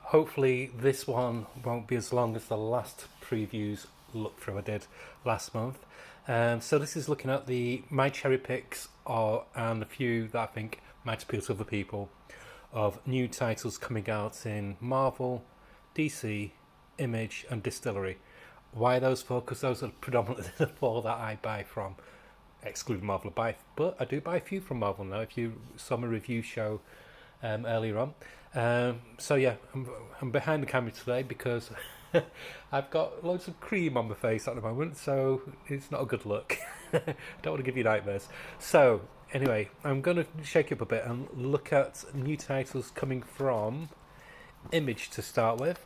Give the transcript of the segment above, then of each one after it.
Hopefully this one won't be as long as the last previews look through I did last month. So this is looking at my cherry picks and a few that I think might appeal to other people of new titles coming out in Marvel, DC, Image and Distillery. Why those four? Because those are predominantly the four that I buy from, excluding Marvel. But I do buy a few from Marvel now. If you saw my review show earlier on. So yeah, I'm behind the camera today because I've got loads of cream on my face at the moment, so it's not a good look. Don't want to give you nightmares. So anyway, I'm going to shake up a bit and look at new titles coming from Image to start with.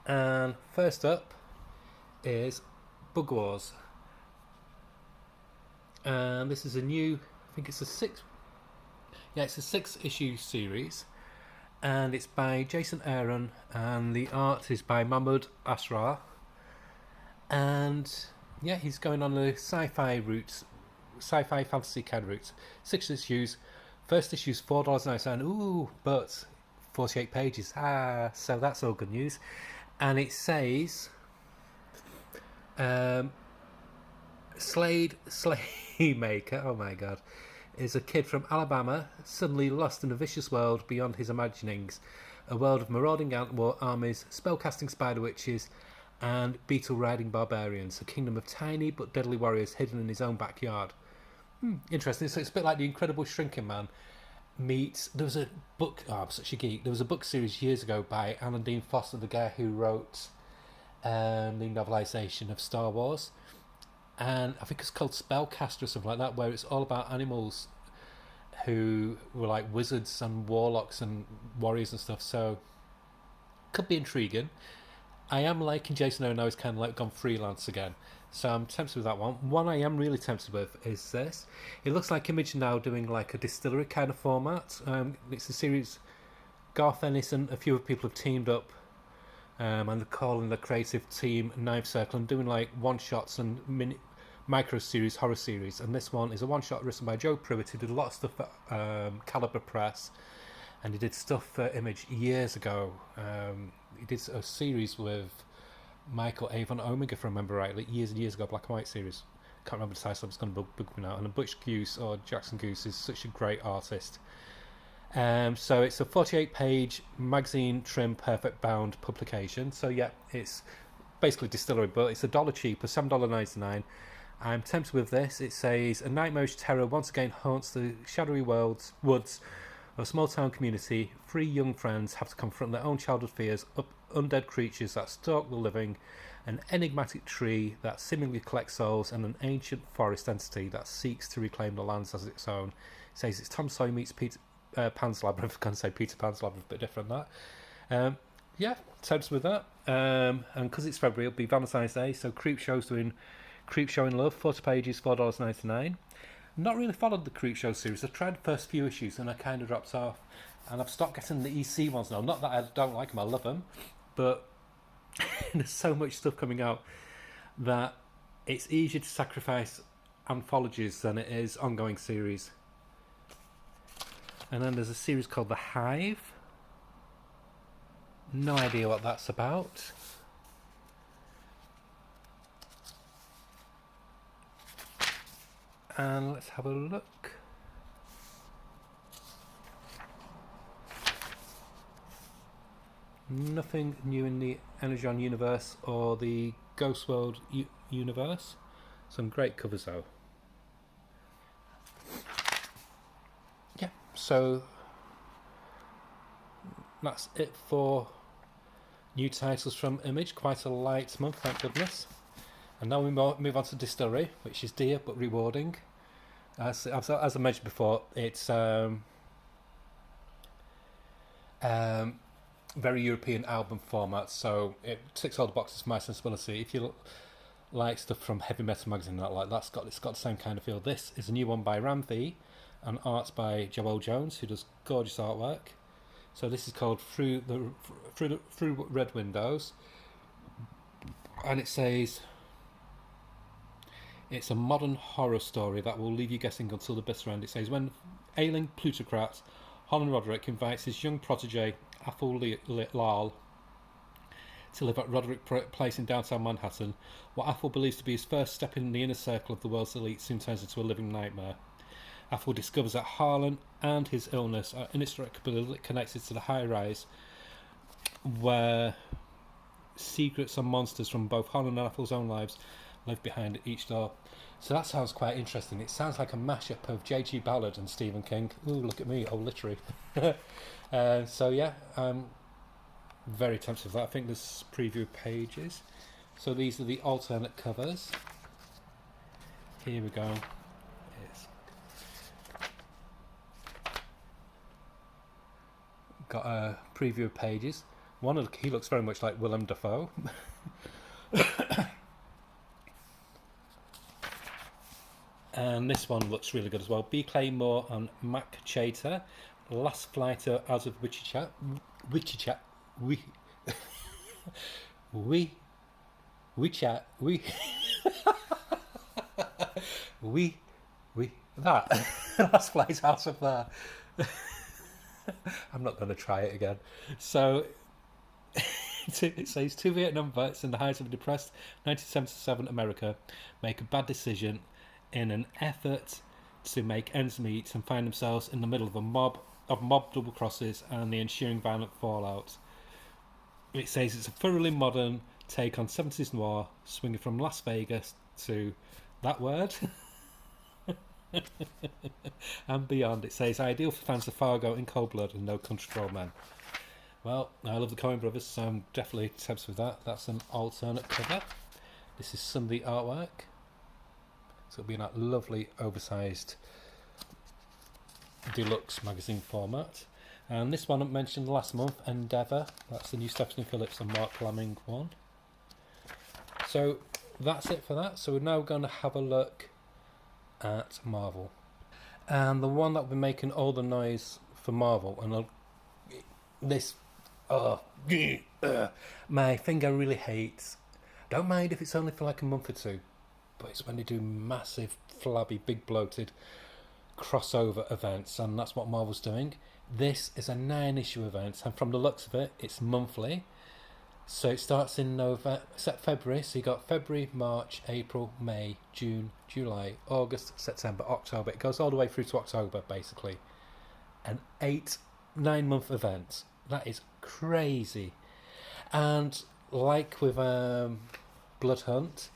And first up is Bug Wars. And this is a new, I think it's a it's a 6-issue series, and it's by Jason Aaron, and the art is by Mahmoud Asrar. And yeah, he's going on the sci-fi fantasy kind of route. 6 issues. First issue's $4.99. Ooh, but 48 pages. So that's all good news. And it says, Slade Slaymaker. Oh my god. Is a kid from Alabama, suddenly lost in a vicious world beyond his imaginings. A world of marauding ant armies, spellcasting spider witches, and beetle-riding barbarians. A kingdom of tiny but deadly warriors hidden in his own backyard. Interesting. So it's a bit like The Incredible Shrinking Man meets... There was a book... Oh, I'm such a geek. There was a book series years ago by Alan Dean Foster, the guy who wrote the novelisation of Star Wars. And I think it's called Spellcaster or something like that, where it's all about animals who were like wizards and warlocks and warriors and stuff. So could be intriguing. I am liking Jason Aaron now. He's kind of like gone freelance again, so I'm tempted with that one. One I am really tempted with is this. It looks like Image now doing like a distillery kind of format. It's a series Garth Ennis and a few other people have teamed up, and they're calling the creative team Knife Circle and doing like one shots and micro series, horror series. And this one is a one shot written by Joe Pruitt, who did a lot of stuff at Caliber Press, and he did stuff for Image years ago. He did a series with Michael Avon Omega, if I remember rightly, years and years ago, black and white series. Can't remember the title, it's going to bug me now. And Butch Goose, or Jackson Goose, is such a great artist. So it's a 48-page magazine trim, perfect bound publication. So yeah, it's basically Distillery, but it's $1 cheaper, $7.99. I'm tempted with this. It says, a nightmarish terror once again haunts the shadowy woods of a small town community. 3 young friends have to confront their own childhood fears, undead creatures that stalk the living, an enigmatic tree that seemingly collects souls, and an ancient forest entity that seeks to reclaim the lands as its own. It says it's Tom Sawyer meets Pan's Labyrinth. I can say Peter Pan's Labyrinth, a bit different than that. Yeah, tempted with that. And because it's February, it'll be Valentine's Day, so Creepshow's doing Creepshow in Love, 40 pages, $4.99. Not really followed the Creepshow series. I tried the first few issues and I kind of dropped off, and I've stopped getting the EC ones now. Not that I don't like them, I love them, but there's so much stuff coming out that it's easier to sacrifice anthologies than it is ongoing series. And then there's a series called The Hive. No idea what that's about. And let's have a look. Nothing new in the Energon universe or the Ghost World universe. Some great covers though. Yeah, so that's it for new titles from Image. Quite a light month, thank goodness. And now we move on to Distillery, which is dear but rewarding. As I mentioned before, it's very European album format, so it ticks all the boxes for my sensibility. If you like stuff from Heavy Metal Magazine, it's got the same kind of feel. This is a new one by Ram V, and art by Joel Jones, who does gorgeous artwork. So this is called Through Red Windows, and it says, it's a modern horror story that will leave you guessing until the bitter end. It says, when ailing plutocrat Holland Roderick invites his young protege Athol Lal to live at Roderick Place in downtown Manhattan. What Athol believes to be his first step in the inner circle of the world's elite soon turns into a living nightmare. Athol discovers that Harlan and his illness are inextricably connected to the high rise, where secrets and monsters from both Harlan and Athol's own lives live behind each door. So that sounds quite interesting. It sounds like a mashup of J.G. Ballard and Stephen King. Ooh, look at me, old literary. So yeah, very tempted for that. I think there's preview pages. So these are the alternate covers. Here we go. It's got a preview of pages. He looks very much like Willem Dafoe. And this one looks really good as well. B. Claymore and Mac Chater. Last Flight Out of Wichita. That. Last Flight Out of there. I'm not going to try it again. So it says 2 Vietnam vets in the height of a depressed 1977 America make a bad decision in an effort to make ends meet and find themselves in the middle of a mob double crosses and the ensuing violent fallout. It says it's a thoroughly modern take on 70s noir, swinging from Las Vegas to that word and beyond. It says ideal for fans of Fargo, In Cold Blood and No Country for Old Men. Well, I love the Coen Brothers, so I'm definitely tempted with that. That's an alternate cover. This is some of the artwork. So it'll be in that lovely oversized deluxe magazine format. And this one I mentioned last month, Endeavour. That's the new Stephanie Phillips and Mark Lamming one. So that's it for that. So we're now going to have a look at Marvel. And the one that will be making all the noise for Marvel, and my finger really hates. Don't mind if it's only for like a month or two, but it's when they do massive, flabby, big bloated crossover events, and that's what Marvel's doing. This is a 9-issue event, and from the looks of it, it's monthly. So it starts in February, so you got February, March, April, May, June, July, August, September, October. It goes all the way through to October, basically. An 9-month event. That is crazy. And like with Blood Hunt,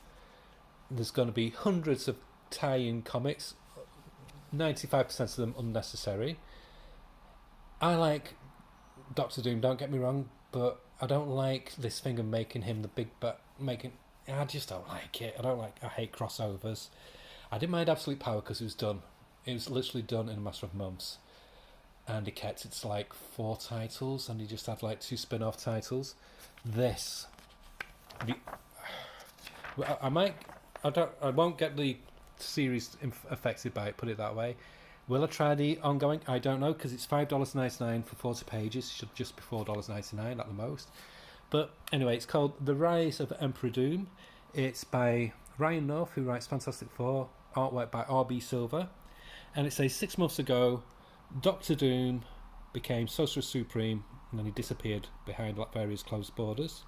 there's going to be hundreds of tie-in comics, 95% of them unnecessary. I like Doctor Doom, don't get me wrong, but I don't like this thing of making him the big I just don't like it. I hate crossovers. I didn't mind Absolute Power because it was done. It was literally done in a matter of months. And he kept its like 4 titles, and he just had like 2 spin-off titles. I won't get the series affected by it, put it that way. Will I try the ongoing? I don't know, because it's $5.99 for 40 pages. It should just be $4.99 at the most. But anyway, it's called The Rise of Emperor Doom. It's by Ryan North, who writes Fantastic Four, artwork by R.B. Silver. And it says 6 months ago, Doctor Doom became Sorcerer Supreme, and then he disappeared behind various closed borders.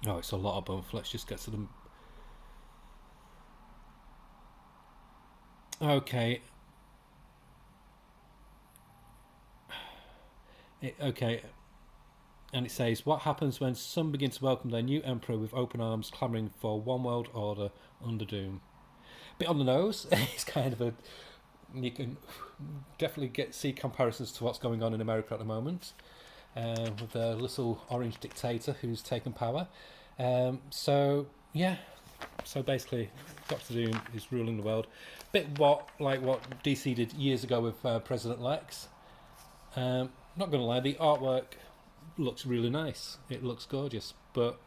Oh, it's a lot of both. Let's just get to them. Okay. And it says, what happens when some begin to welcome their new emperor with open arms, clamouring for one world order under Doom? Bit on the nose. It's kind of you can definitely see comparisons to what's going on in America at the moment, with the little orange dictator who's taken power. So basically Doctor Doom is ruling the world. Bit like what DC did years ago with President Lex. Not going to lie, the artwork looks really nice. It looks gorgeous. But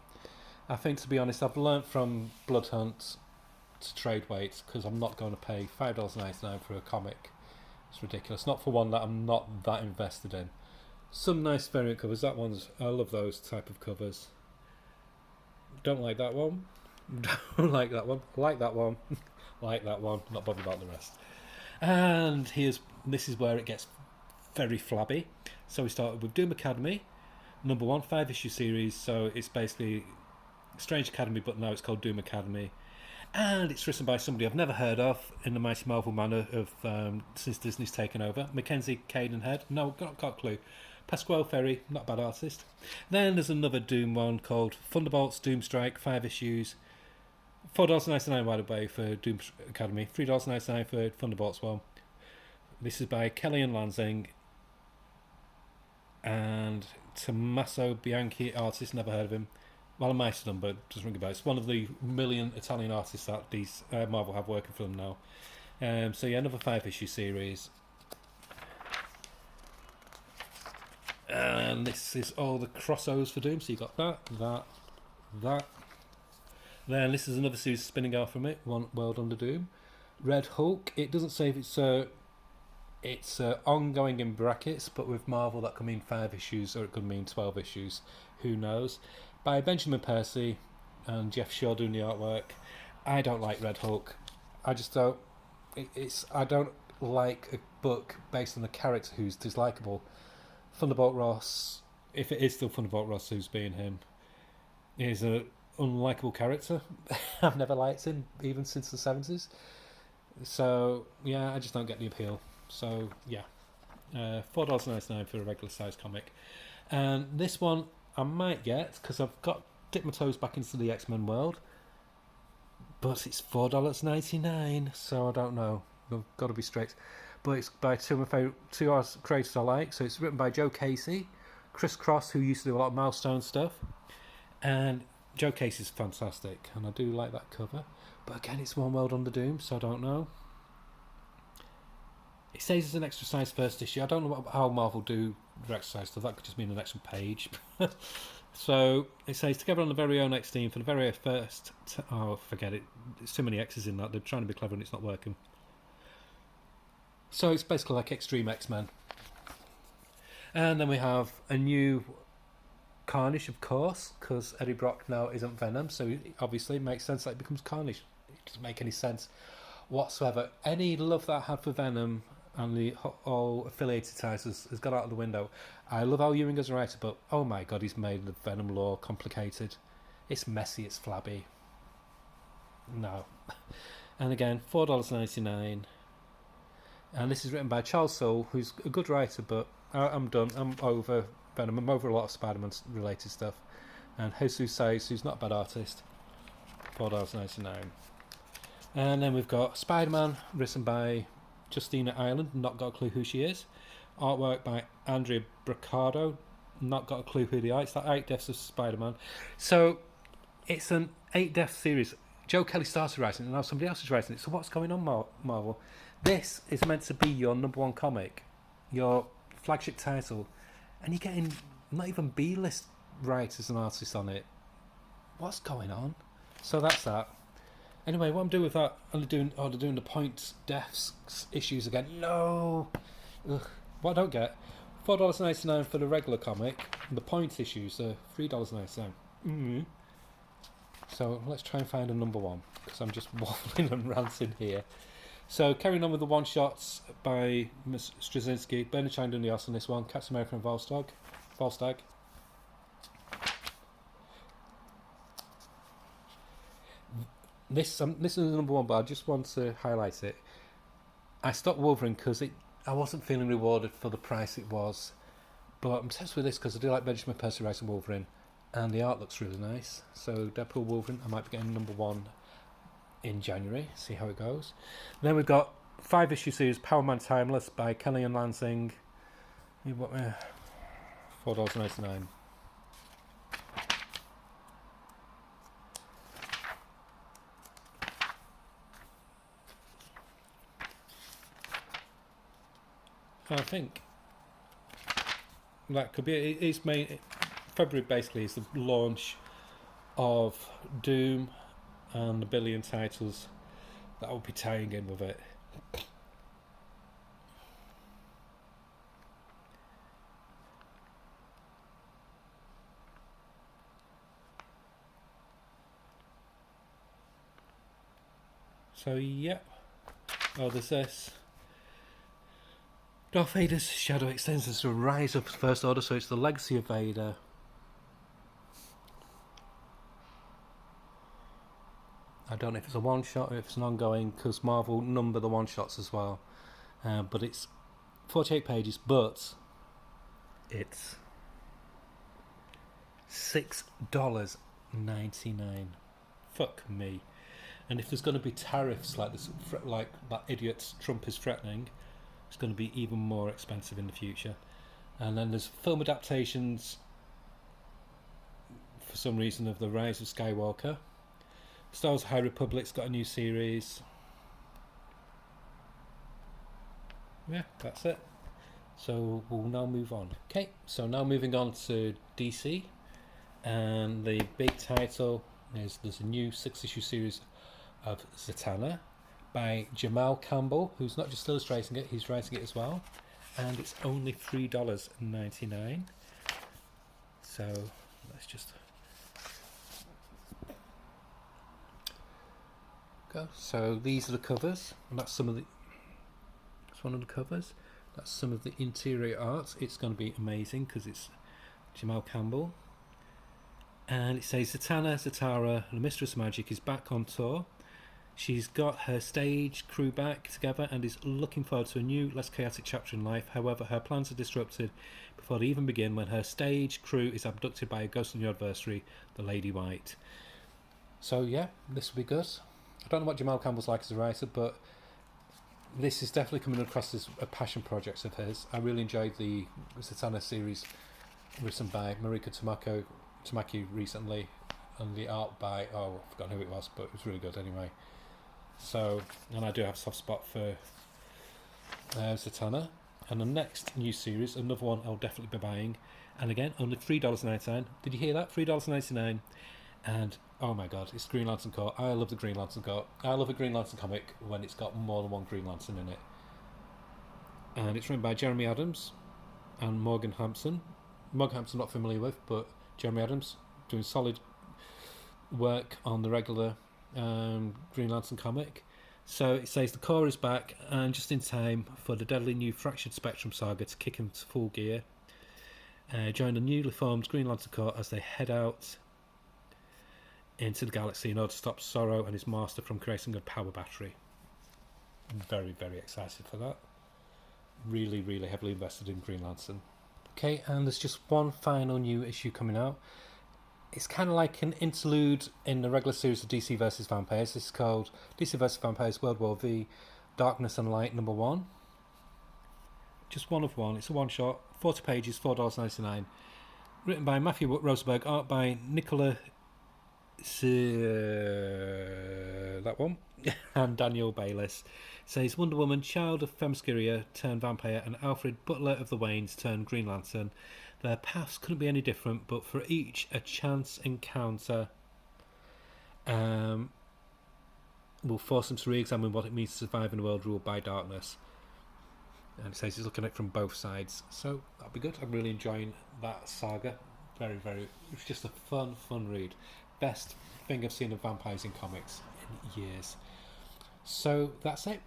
I think, to be honest, I've learnt from Blood Hunt to trade weights, because I'm not going to pay $5.99 for a comic. It's ridiculous. Not for one that I'm not that invested in. Some nice variant covers. I love those type of covers. Don't like that one. Don't like that one. Like that one. Like that one. Not bothered about the rest. And this is where it gets very flabby. So we started with Doom Academy, number 1, 5-issue series. So it's basically Strange Academy, but now it's called Doom Academy. And it's written by somebody I've never heard of in the Mighty Marvel manner of since Disney's taken over. Mackenzie Cadenhead, no, got a clue. Pasquale Ferry, not a bad artist. Then there's another Doom one called Thunderbolts Doom Strike, 5 issues. $4.99 by the way for Doom Academy, $3.99 for Thunderbolts one. This is by Kelly and Lansing and Tommaso Bianchi, artist, never heard of him. Well, I might have done, but it doesn't ring a bell. It's one of the million Italian artists that these Marvel have working for them now. So yeah, another 5-issue series. And this is all the crossovers for Doom. So you got that. Then this is another series spinning out from it. One World Under Doom. Red Hulk. It doesn't say if it's ongoing in brackets, but with Marvel that could mean 5 issues or it could mean 12 issues. Who knows? By Benjamin Percy and Jeff Shaw doing the artwork. I don't like Red Hulk. I just don't. I don't like a book based on a character who's dislikable. Thunderbolt Ross, if it is still Thunderbolt Ross who's being him, is an unlikable character. I've never liked him, even since the 70s. So, yeah, I just don't get the appeal. So, yeah. $4.99 for a regular size comic. And this one I might get, because I've got dipped my toes back into the X-Men world. But it's $4.99, so I don't know. I've got to be strict. But it's by two creators I like. So it's written by Joe Casey, Chris Cross, who used to do a lot of Milestone stuff. And Joe Casey's fantastic, and I do like that cover. But again, it's One World Under Doom, so I don't know. It says it's an extra size first issue. I don't know how Marvel do their extra size stuff. That could just mean an extra page. So it says together on the very own X team for the very first. Oh, forget it. There's too many X's in that. They're trying to be clever and it's not working. So it's basically like Extreme X-Men. And then we have a new Carnage, of course, because Eddie Brock now isn't Venom, so it obviously makes sense that it becomes Carnage. It doesn't make any sense whatsoever. Any love that I had for Venom and the all affiliated ties has gone out of the window. I love Al Ewing as a writer, but oh my god, he's made the Venom lore complicated. It's messy, it's flabby. No. And again, $4.99. And this is written by Charles Soule, who's a good writer, but I'm done. I'm over Venom. I'm over a lot of Spider-Man related stuff. And Jesus Saez, who's not a bad artist, $4.99. And then we've got Spider-Man, written by Justina Ireland, not got a clue who she is. Artwork by Andrea Bracado, not got a clue who they are. It's like 8 Deaths of Spider-Man. So it's an 8 Death series. Joe Kelly started writing it, and now somebody else is writing it. So what's going on, Marvel? This is meant to be your #1 comic, your flagship title, and you're getting not even B-list writers and artists on it. What's going on? So that's that. Anyway, what I'm doing with that, they're doing the point deaths issues again. No! Ugh. What I don't get, $4.99 for the regular comic, and the point issues are $3.99. So let's try and find a #1, because I'm just waffling and ranting here. So carrying on with the one-shots by Ms. Straczynski, Bernard doing the arse on this one, Captain America and Volstagg. This is the #1, but I just want to highlight it. I stopped Wolverine because I wasn't feeling rewarded for the price it was. But I'm obsessed with this because I do like Benjamin Percy writing Wolverine, and the art looks really nice. So Deadpool Wolverine, I might be getting #1 in January, see how it goes. Then we've got 5-issue series Power Man Timeless by Kelly and Lansing. $4.99. I think that could be it. It's February basically is the launch of Doom and the billion titles that will be tying in with it. So yeah. Oh, there's this. Darth Vader's shadow extends as a rise of First Order, so it's the legacy of Vader. I don't know if it's a one-shot or if it's an ongoing, because Marvel number the one-shots as well. But it's 48 pages, but it's $6.99. Fuck me. And if there's going to be tariffs like this, like that idiot Trump is threatening, it's going to be even more expensive in the future. And then there's film adaptations, for some reason, of The Rise of Skywalker. Star Wars High Republic's got a new series. Yeah, that's it. So we'll now move on. Okay, so now moving on to DC. And the big title is there's a new 6-issue series of Zatanna by Jamal Campbell, who's not just illustrating it, he's writing it as well. And it's only $3.99. So let's just go. So these are the covers, and that's some of the. That's one of the covers. That's some of the interior art. It's going to be amazing because it's Jamal Campbell. And it says Zatanna Zatara, the Mistress of Magic, is back on tour. She's got her stage crew back together and is looking forward to a new, less chaotic chapter in life. However, her plans are disrupted before they even begin when her stage crew is abducted by a ghost of your adversary, the Lady White. So yeah, this will be good. I don't know what Jamal Campbell's like as a writer, but this is definitely coming across as a passion project of his. I really enjoyed the Zatanna series written by Marika Tamaki recently, and the art by, I've forgotten who it was, but it was really good anyway. So, and I do have a soft spot for Zatanna. And the next new series, another one I'll definitely be buying, and again, only $3.99. Did you hear that? $3.99. And oh my god, it's Green Lantern Corps. I love the Green Lantern Corps. I love a Green Lantern comic when it's got more than one Green Lantern in it. And it's written by Jeremy Adams and Morgan Hampson. Morgan Hampson I'm not familiar with, but Jeremy Adams doing solid work on the regular Green Lantern comic. So it says the Corps is back, and just in time for the deadly new Fractured Spectrum saga to kick into full gear. Join the newly formed Green Lantern Corps as they head out into the galaxy in order to stop Sorrow and his master from creating a power battery. I'm very, very excited for that. Really, really heavily invested in Green Lantern. Okay, and there's just one final new issue coming out. It's kind of like an interlude in the regular series of DC vs. Vampires. This is called DC vs. Vampires World War V, Darkness and Light #1. Just one of one. It's a one-shot, 40 pages, $4.99. Written by Matthew Rosenberg, art by Nicola that one and Daniel Bayliss. Says Wonder Woman, child of Themyscira turned vampire, and Alfred, butler of the Waynes turned Green Lantern. Their paths couldn't be any different, but for each a chance encounter will force them to re-examine what it means to survive in a world ruled by darkness. And it says he's looking at it from both sides, so that'll be good. I'm really enjoying that saga. Very, very. It's just a fun read. Best thing I've seen of vampires in comics in years. So that's it.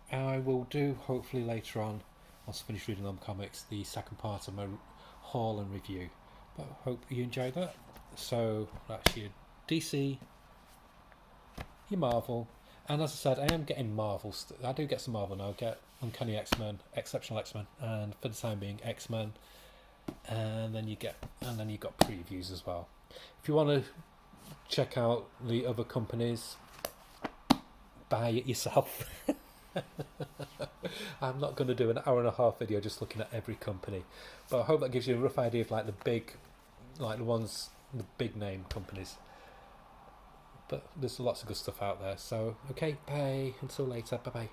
I will do, hopefully later on, once I finish reading them comics, the second part of my haul and review. But I hope you enjoyed that. So that's your DC, your Marvel, and as I said, I am getting Marvel. I do get some Marvel now. I get Uncanny X-Men, Exceptional X-Men, and for the time being X-Men. And then you got previews as well. If you want to check out the other companies, buy it yourself. I'm not going to do an hour and a half video just looking at every company, but I hope that gives you a rough idea of like the big name companies. But there's lots of good stuff out there. So okay, bye, until later, bye bye.